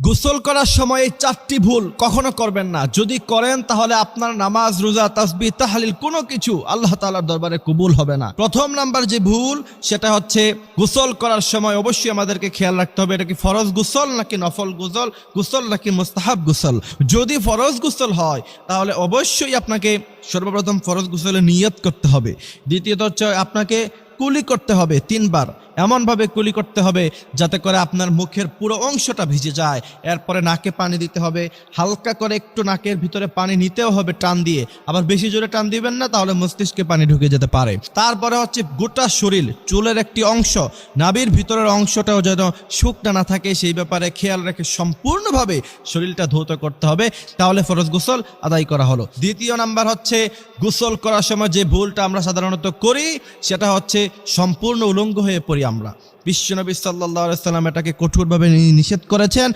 গোসল করার সময় এই 4টি ভুল কখনো করবেন না। যদি করেন তাহলে আপনার নামাজ, রোজা, তাসবিহ, তাহলিল কোনো কিছু আল্লাহ তাআলার দরবারে কবুল হবে না। প্রথম নাম্বার যে ভুল সেটা হচ্ছে গোসল করার সময় অবশ্যই আমাদেরকে খেয়াল রাখতে হবে এটা কি ফরজ গোসল নাকি নফল গোসল নাকি মুস্তাহাব গোসল। যদি ফরজ গোসল হয় তাহলে অবশ্যই আপনাকে সর্বপ্রথম ফরজ গোসলে নিয়ত করতে হবে। দ্বিতীয়ত হচ্ছে আপনাকে কুলি করতে হবে 3 বার, এমনভাবে কুলি করতে হবে যাতে করে আপনার মুখের পুরো অংশটা ভিজে যায়। এরপরে নাকে পানি দিতে হবে, হালকা করে একটু নাকের ভিতরে পানি নিতেও হবে টান দিয়ে, আবার বেশি জোরে টান দিবেন না তাহলে মস্তিষ্কে পানি ঢুকে যেতে পারে। তারপরে হচ্ছে গোটা শরীর, চুলের একটি অংশ, নাভির ভিতরের অংশটাও যেন শুকনা না থাকে সেই ব্যাপারে খেয়াল রেখে সম্পূর্ণভাবে শরীরটা ধৌত করতে হবে, তাহলে ফরজ গোসল আদায় করা হলো। দ্বিতীয় নাম্বার হচ্ছে গোসল করার সময় যে ভুলটা আমরা সাধারণত করি সেটা হচ্ছে সম্পূর্ণ উলঙ্গ হয়ে পড়ি আমরা। বিশ্বনবী সাল্লাল্লাহু আলাইহি সাল্লাম এটাকে কঠোরভাবে নিষেধ করেছেন।